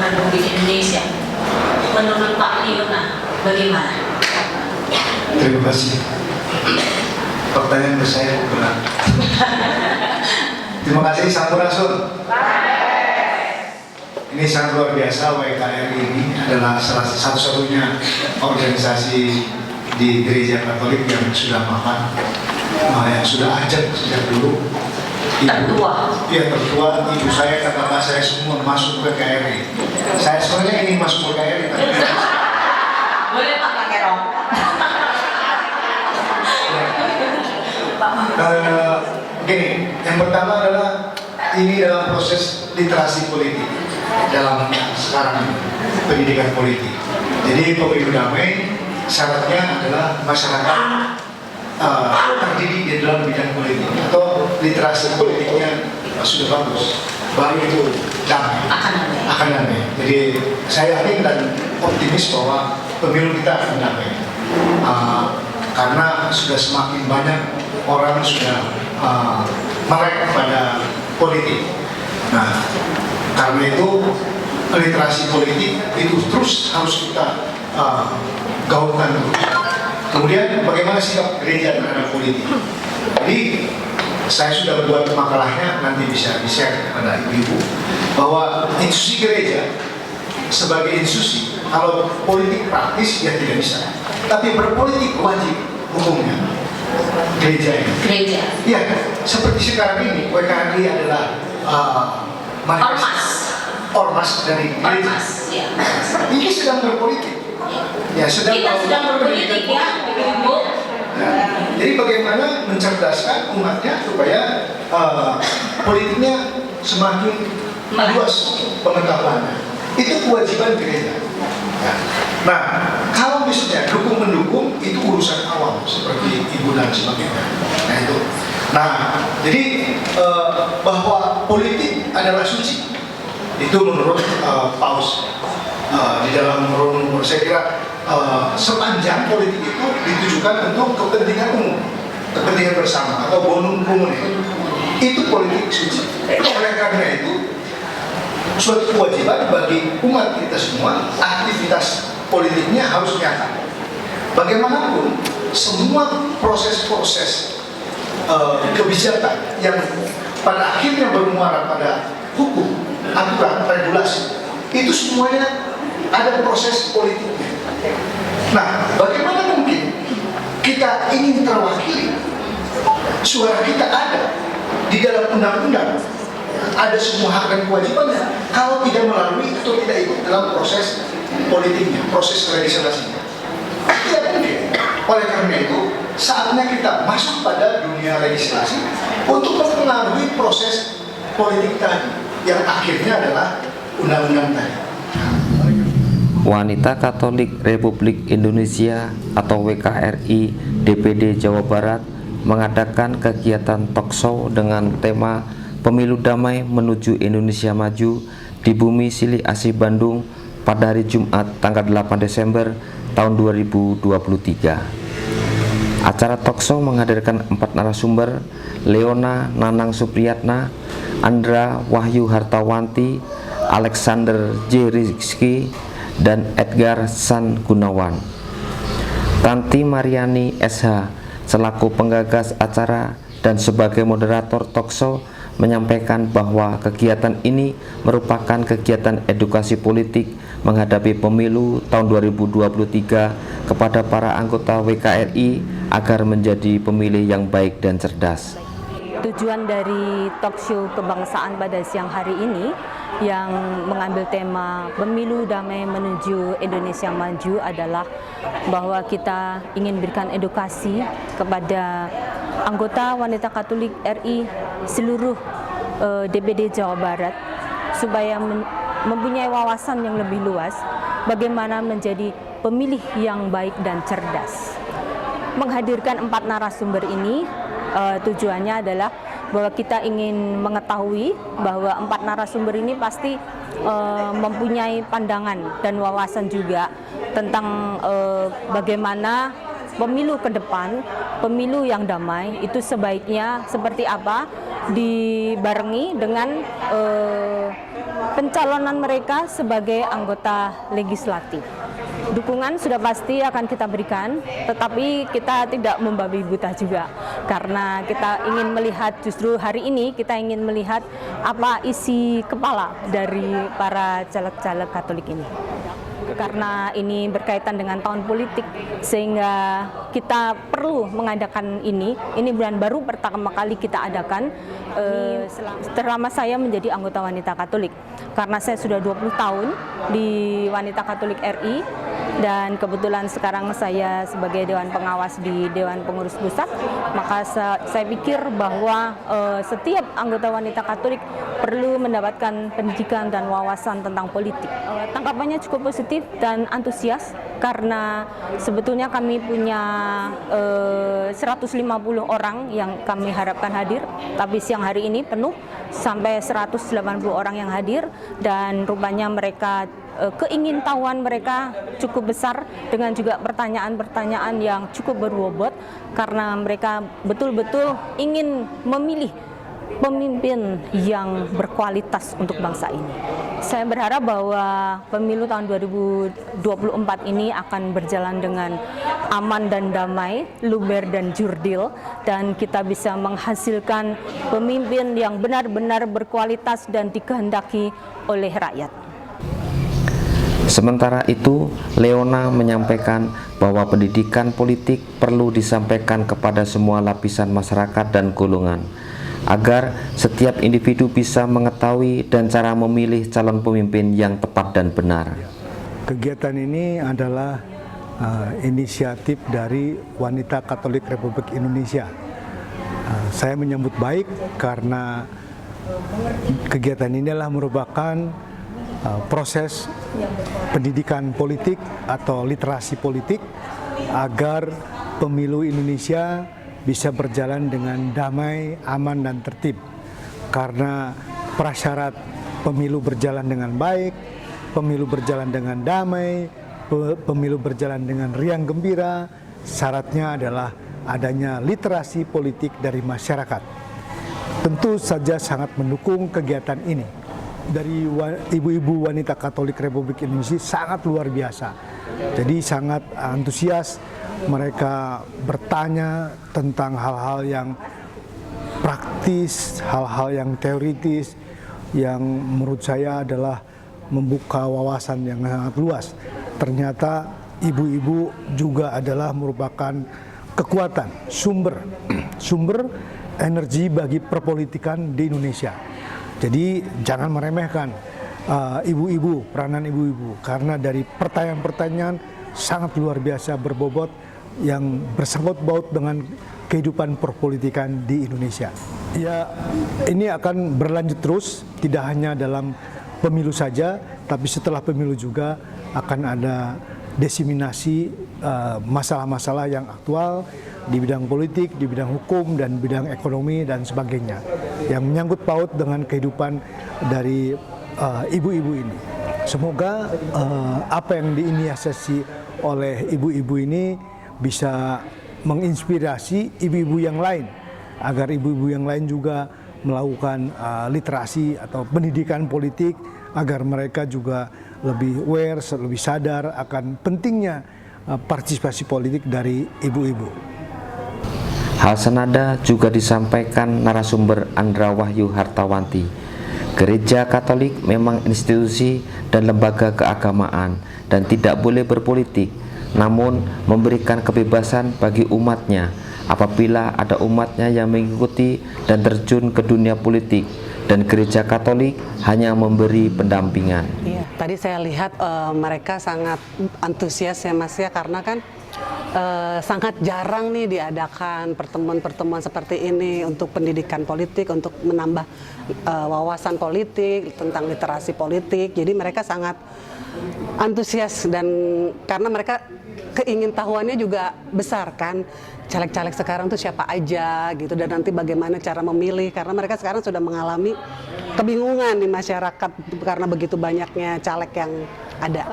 Republik Indonesia. Menurut Pak Liona, bagaimana? Terima kasih. Pertanyaan saya benar. Terima kasih Sampurasun. Ini sangat luar biasa. WKRI ini adalah salah satu-satunya organisasi di Gereja Katolik yang sudah mapan, yang sudah ajak sejak dulu. Tertua. Iya, tertua. Ibu saya, kakak saya semua masuk ke KRI. Saya sebenarnya ingin masuk ke KRI, tapi Boleh Pak pakai rok. Gini, yang pertama adalah ini dalam proses literasi politik dalam sekarang pendidikan politik. Jadi pemilu damai syaratnya adalah masyarakat terdidik di dalam bidang politik atau literasi politiknya sudah bagus, baru itu damai, akan damai. Jadi saya yakin dan optimis bahwa pemilu kita akan damai karena sudah semakin banyak orang sudah melek pada politik. Nah, karena itu literasi politik itu terus harus kita gaungkan terus. Kemudian bagaimana sikap gereja terhadap politik? Jadi saya sudah buat makalahnya, nanti bisa di-share kepada ibu-ibu bahwa institusi gereja sebagai institusi, kalau politik praktis ya tidak bisa, tapi berpolitik wajib hukumnya gereja ini. Gereja. Iya, seperti sekarang ini WKRI adalah ormas dari gereja. Ormas, ya. Ini sedang berpolitik. Ya, Kita sedang berpolitik ya, Ibu. Nah, jadi bagaimana mencerdaskan umatnya supaya politiknya semakin luas pengetahuannya. Itu kewajiban gereja. Nah, kalau misalnya dukung-mendukung itu urusan awam seperti ibu dan sebagainya. Nah itu. Nah, jadi bahwa politik adalah suci itu menurut Paus di dalam Nomor saya kira sepanjang politik itu ditujukan untuk kepentingan umum, kepentingan bersama atau bonum comune, itu politik suci. Oleh karena itu suatu kewajiban bagi umat kita semua, aktivitas politiknya harus nyata. Bagaimanapun semua proses-proses kebijakan yang pada akhirnya bermuara pada hukum, aturan, regulasi, itu semuanya ada proses politiknya. Nah, bagaimana mungkin kita ingin terwakili, suara kita ada di dalam undang-undang, ada semua hak dan kewajibannya, kalau tidak melalui atau tidak ikut dalam proses politiknya, proses legislasinya, tidak mungkin. Oleh karena itu, saatnya kita masuk pada dunia legislasi untuk mempengaruhi proses politik tadi, yang akhirnya adalah undang-undang tadi. Wanita Katolik Republik Indonesia atau WKRI DPD Jawa Barat mengadakan kegiatan talkshow dengan tema Pemilu Damai Menuju Indonesia Maju di Bumi Sili Asih Bandung pada hari Jumat tanggal 8 Desember tahun 2023. Acara talkshow menghadirkan 4 narasumber: Leona Nanang Supriyatna, Andra Wahyu Hartawanti, Alexander J. Rizky, dan Edgar San Gunawan. Tanti Mariani SH selaku penggagas acara dan sebagai moderator talkshow menyampaikan bahwa kegiatan ini merupakan kegiatan edukasi politik menghadapi pemilu tahun 2023 kepada para anggota WKRI agar menjadi pemilih yang baik dan cerdas. Tujuan dari talkshow kebangsaan pada siang hari ini yang mengambil tema Pemilu Damai Menuju Indonesia Maju adalah bahwa kita ingin berikan edukasi kepada anggota wanita Katolik RI seluruh DPD Jawa Barat supaya mempunyai wawasan yang lebih luas bagaimana menjadi pemilih yang baik dan cerdas. Menghadirkan 4 narasumber ini tujuannya adalah bahwa kita ingin mengetahui bahwa 4 narasumber ini pasti mempunyai pandangan dan wawasan juga tentang bagaimana pemilu ke depan, pemilu yang damai itu sebaiknya seperti apa, dibarengi dengan pencalonan mereka sebagai anggota legislatif. Dukungan sudah pasti akan kita berikan, tetapi kita tidak membabi buta juga, karena kita ingin melihat, justru hari ini kita ingin melihat apa isi kepala dari para caleg-caleg Katolik ini. Karena ini berkaitan dengan tahun politik, sehingga kita perlu mengadakan ini bulan baru pertama kali kita adakan selama saya menjadi anggota Wanita Katolik. Karena saya sudah 20 tahun di Wanita Katolik RI, dan kebetulan sekarang saya sebagai Dewan Pengawas di Dewan Pengurus Pusat, maka saya pikir bahwa setiap anggota Wanita Katolik perlu mendapatkan pendidikan dan wawasan tentang politik. Tanggapannya cukup positif dan antusias, karena sebetulnya kami punya 150 orang yang kami harapkan hadir, tapi siang hari ini penuh sampai 180 orang yang hadir, dan rupanya mereka keingintahuan mereka cukup besar, dengan juga pertanyaan-pertanyaan yang cukup berbobot, karena mereka betul-betul ingin memilih pemimpin yang berkualitas untuk bangsa ini. Saya berharap bahwa pemilu tahun 2024 ini akan berjalan dengan aman dan damai, luber dan jurdil, dan kita bisa menghasilkan pemimpin yang benar-benar berkualitas dan dikehendaki oleh rakyat. Sementara itu, Leona menyampaikan bahwa pendidikan politik perlu disampaikan kepada semua lapisan masyarakat dan golongan, agar setiap individu bisa mengetahui dan cara memilih calon pemimpin yang tepat dan benar. Kegiatan ini adalah inisiatif dari Wanita Katolik Republik Indonesia. Saya menyambut baik karena kegiatan ini adalah merupakan proses pendidikan politik atau literasi politik agar pemilu Indonesia bisa berjalan dengan damai, aman, dan tertib. Karena prasyarat pemilu berjalan dengan baik, pemilu berjalan dengan damai, pemilu berjalan dengan riang gembira, syaratnya adalah adanya literasi politik dari masyarakat. Tentu saja sangat mendukung kegiatan ini. Dari ibu-ibu wanita Katolik Republik Indonesia sangat luar biasa. Jadi sangat antusias, mereka bertanya tentang hal-hal yang praktis, hal-hal yang teoritis, yang menurut saya adalah membuka wawasan yang sangat luas. Ternyata ibu-ibu juga adalah merupakan kekuatan, sumber energi bagi perpolitikan di Indonesia. Jadi jangan meremehkan ibu-ibu, peranan ibu-ibu, karena dari pertanyaan-pertanyaan sangat luar biasa berbobot yang bersangkut paut dengan kehidupan perpolitikan di Indonesia. Ya, ini akan berlanjut terus, tidak hanya dalam pemilu saja, tapi setelah pemilu juga akan ada diseminasi masalah-masalah yang aktual di bidang politik, di bidang hukum, dan bidang ekonomi, dan sebagainya, yang menyangkut paut dengan kehidupan dari ibu-ibu ini. Semoga apa yang diinisiasi oleh ibu-ibu ini bisa menginspirasi ibu-ibu yang lain, agar ibu-ibu yang lain juga melakukan literasi atau pendidikan politik, agar mereka juga lebih aware, lebih sadar akan pentingnya partisipasi politik dari ibu-ibu. Hal senada juga disampaikan narasumber Andra Wahyu Hartawanti. Gereja Katolik memang institusi dan lembaga keagamaan dan tidak boleh berpolitik, namun memberikan kebebasan bagi umatnya apabila ada umatnya yang mengikuti dan terjun ke dunia politik, dan Gereja Katolik hanya memberi pendampingan. Iya, tadi saya lihat mereka sangat antusias ya Mas ya, karena kan sangat jarang nih diadakan pertemuan-pertemuan seperti ini untuk pendidikan politik, untuk menambah wawasan politik, tentang literasi politik. Jadi mereka sangat antusias, dan karena mereka keingintahuannya juga besar kan, caleg-caleg sekarang tuh siapa aja gitu, dan nanti bagaimana cara memilih, karena mereka sekarang sudah mengalami kebingungan di masyarakat karena begitu banyaknya caleg yang ada.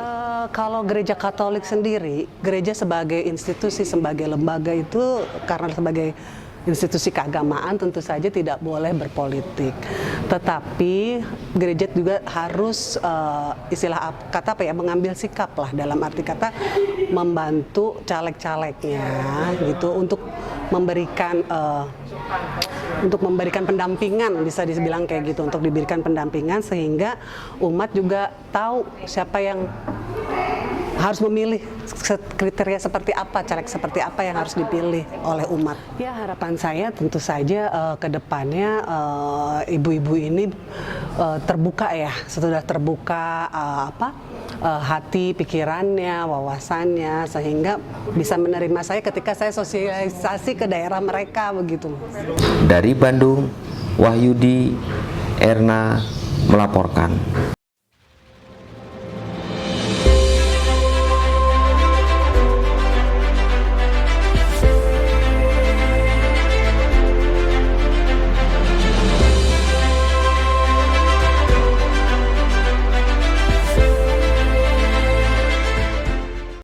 Kalau gereja Katolik sendiri, gereja sebagai institusi, sebagai lembaga itu, karena sebagai institusi keagamaan tentu saja tidak boleh berpolitik. Tetapi gereja juga harus kata apa ya, mengambil sikap lah, dalam arti kata membantu caleg-calegnya gitu untuk memberikan pendampingan, bisa dibilang kayak gitu, untuk diberikan pendampingan sehingga umat juga tahu siapa yang harus memilih, kriteria seperti apa, caleg seperti apa yang harus dipilih oleh umat. Ya, harapan saya tentu saja ke depannya ibu-ibu ini terbuka ya, sudah terbuka hati, pikirannya, wawasannya, sehingga bisa menerima saya ketika saya sosialisasi ke daerah mereka begitu. Dari Bandung, Wahyudi Erna melaporkan.